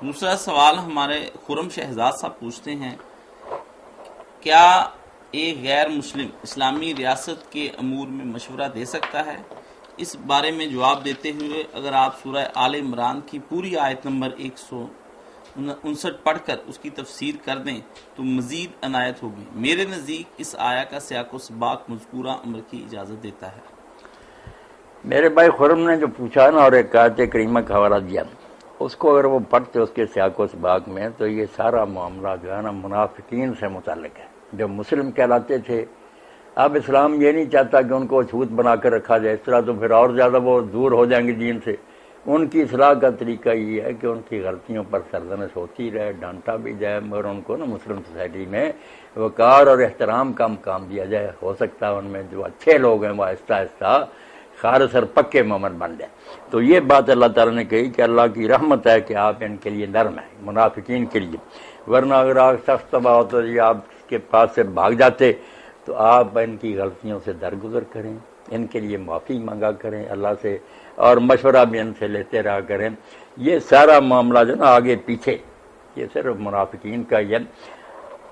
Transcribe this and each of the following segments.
دوسرا سوال ہمارے خرم شہزاد صاحب پوچھتے ہیں، کیا ایک غیر مسلم اسلامی ریاست کے امور میں مشورہ دے سکتا ہے؟ اس بارے میں جواب دیتے ہوئے اگر آپ سورہ آل عمران کی پوری آیت نمبر 159 پڑھ کر اس کی تفسیر کر دیں تو مزید عنایت ہوگی۔ میرے نزدیک اس آیا کا سیاق و سباق مذکورہ امر کی اجازت دیتا ہے۔ میرے بھائی خرم نے جو پوچھا نا اور ایک آیت کریمہ کا حوالہ دیا، اس کو اگر وہ پڑھتے اس کے سیاق و سباق میں تو یہ سارا معاملہ جو ہے نا منافقین سے متعلق ہے جو مسلم کہلاتے تھے۔ اب اسلام یہ نہیں چاہتا کہ ان کو چھوت بنا کر رکھا جائے، اس طرح تو پھر اور زیادہ وہ دور ہو جائیں گے دین سے۔ ان کی اصلاح کا طریقہ یہ ہے کہ ان کی غلطیوں پر سرزنش ہوتی رہے، ڈانٹا بھی جائے، مگر ان کو نا مسلم سوسائٹی میں وقار اور احترام کا مقام دیا جائے۔ ہو سکتا ہے ان میں جو اچھے لوگ ہیں وہ آہستہ آہستہ خالص اور پکے مومن بن جائیں۔ تو یہ بات اللہ تعالیٰ نے کہی کہ اللہ کی رحمت ہے کہ آپ ان کے لیے نرم ہیں، منافقین کے لیے، ورنہ اگر آپ سخت طبع ہوتا یہ آپ کے پاس سے بھاگ جاتے تو آپ ان کی غلطیوں سے درگزر کریں، ان کے لیے معافی مانگا کریں اللہ سے، اور مشورہ بھی ان سے لیتے رہا کریں۔ یہ سارا معاملہ جو نا آگے پیچھے یہ صرف منافقین کا یہ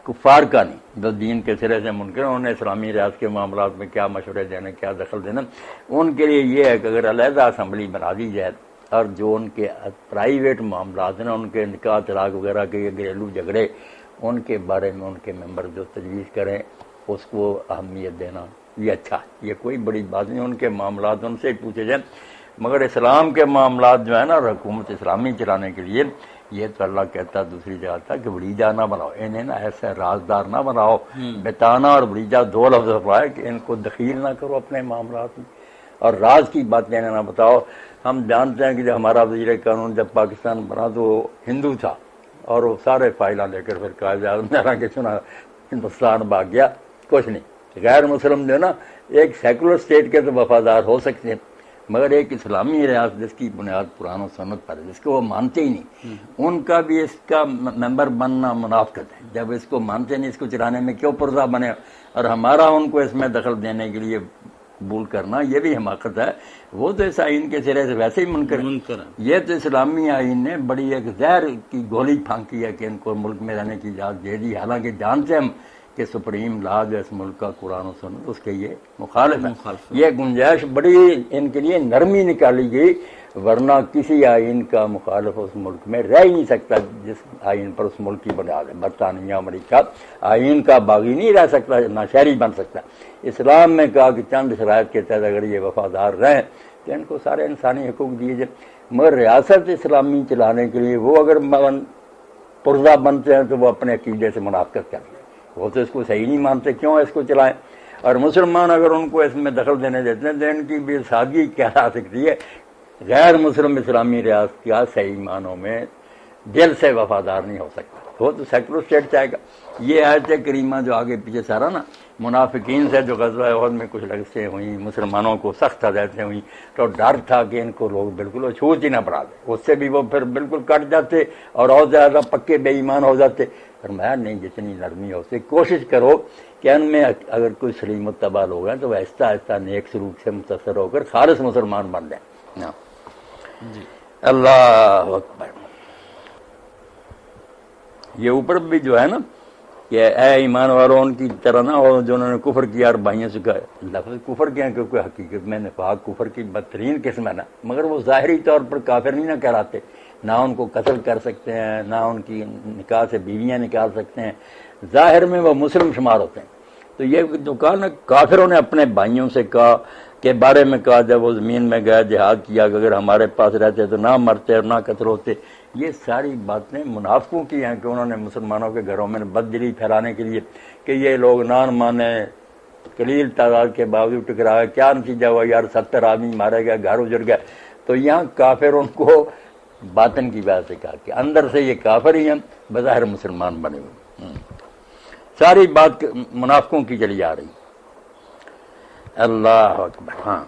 کفار کا نہیں، جو دین کے سرے سے منکر ہیں، انہیں اسلامی ریاست کے معاملات میں کیا مشورے دینا، کیا دخل دینا، ان کے لیے یہ ہے کہ اگر علیحدہ اسمبلی بنا دی جائے اور جو ان کے پرائیویٹ معاملات ہیں ان کے نکاح طلاق وغیرہ کے گھریلو جھگڑے، ان کے بارے میں ان کے ممبر جو تجویز کریں اس کو اہمیت دینا، یہ اچھا ہے، یہ کوئی بڑی بات نہیں، ان کے معاملات ان سے ہی پوچھے جائیں۔ مگر اسلام کے معاملات جو ہے نا اور حکومت اسلامی چلانے کے لیے یہ تو اللہ کہتا ہے دوسری جگہ تھا کہ بڑیجا نہ بناؤ، انہیں نا ایسے رازدار نہ بناؤ۔ بتانا اور بڑیجا دو لفظ ہے کہ ان کو دخیل نہ کرو اپنے معاملات میں اور راز کی باتیں نہ بتاؤ۔ ہم جانتے ہیں کہ جب ہمارا وزیر قانون جب پاکستان بنا تو وہ ہندو تھا اور وہ سارے فائلہ لے کر پھر قائد اعظم کے چنا ہندوستان بھاگ گیا۔ کچھ نہیں، غیر مسلم جو ہے نا ایک سیکولر اسٹیٹ کے تو وفادار ہو سکتے ہیں، مگر ایک اسلامی ریاست جس کی بنیاد قرآن و سنت پر ہے، جس کو وہ مانتے ہی نہیں، ان کا بھی اس کا ممبر بننا منافقت ہے۔ جب اس کو مانتے نہیں، اس کو چلانے میں کیوں پرزہ بنے، اور ہمارا ان کو اس میں دخل دینے کے لیے قبول کرنا یہ بھی حماقت ہے۔ وہ تو اس آئین کے سرے سے ویسے ہی منکر ہے۔ یہ تو اسلامی آئین نے بڑی ایک زہر کی گولی پھانکی ہے کہ ان کو ملک میں رہنے کی اجازت دے دی، حالانکہ جانتے ہم کہ سپریم لا جو اس ملک کا قرآن و سنت اس کے یہ مخالف ہے۔ یہ گنجائش بڑی ان کے لیے نرمی نکالی گئی، ورنہ کسی آئین کا مخالف اس ملک میں رہ ہی نہیں سکتا جس آئین پر اس ملک کی بنیاد ہے۔ برطانیہ امریکہ آئین کا باغی نہیں رہ سکتا، نہ شہری بن سکتا۔ اسلام میں کہا کہ چند شرائط کے تحت اگر یہ وفادار رہیں تو ان کو سارے انسانی حقوق دیے جائیں، مگر ریاست اسلامی چلانے کے لیے وہ اگر پرزہ بنتے ہیں تو وہ اپنے عقیدے سے منافقت کرتے ہیں، وہ تو اس کو صحیح نہیں مانتے، کیوں اس کو چلائیں؟ اور مسلمان اگر ان کو اس میں دخل دینے دیتے ہیں تو ان کی بھی سادگی کیا آ سکتی ہے۔ غیر مسلم اسلامی ریاست کیا صحیح معنوں میں دل سے وفادار نہیں ہو سکتا، وہ تو سیکولر اسٹیٹ چاہے گا۔ یہ آیت کریمہ جو آگے پیچھے سارا نا منافقین سے جو غزوہ احد میں کچھ لڑکیں ہوئیں، مسلمانوں کو سخت ہدایتیں ہوئیں تو ڈر تھا کہ ان کو لوگ بالکل چھوت ہی نہ پڑا دیں، اس سے بھی وہ پھر بالکل کٹ جاتے اور زیادہ پکے بے ایمان ہو جاتے۔ فرمایا نہیں، جتنی نرمی ہو سکے کوشش کرو کہ ان میں اگر کوئی سلیم متبع لوگ ہیں تو وہ آہستہ آہستہ نیک سلوک سے متاثر ہو کر خالص مسلمان بن جائیں۔ اللہ اکبر۔ یہ اوپر بھی جو ہے نا کہ اے ایمان والوں ان کی طرح نہ ہو جنہوں نے کفر کیا اور بھائیوں سے کہا۔ لفظ کفر کیا کیونکہ حقیقت میں نفاق کفر کی بدترین قسم ہے نا، مگر وہ ظاہری طور پر کافر نہیں نہ کہلاتے، نہ ان کو قتل کر سکتے ہیں، نہ ان کی نکاح سے بیویاں نکال سکتے ہیں، ظاہر میں وہ مسلم شمار ہوتے ہیں۔ تو یہ جو کہا نا کافروں نے اپنے بھائیوں سے کہا کے بارے میں کہا جب وہ زمین میں گئے جہاد کیا کہ اگر ہمارے پاس رہتے تو نہ مرتے اور نہ قتل ہوتے۔ یہ ساری باتیں منافقوں کی ہیں کہ انہوں نے مسلمانوں کے گھروں میں بددلی پھیلانے کے لیے کہ یہ لوگ نہ مانے، قلیل تعداد کے باوجود ٹکرائے، کیا نتیجہ ہوا یار 70 آدمی مارے گئے، گھر اجڑ گئے۔ تو یہاں کافر ان کو باطن کی وجہ سے کہا کہ اندر سے یہ کافر ہی ہیں، بظاہر مسلمان بنے ہوئے۔ ساری بات منافقوں کی چلی جا رہی۔ اللہ اکبر۔ ہاں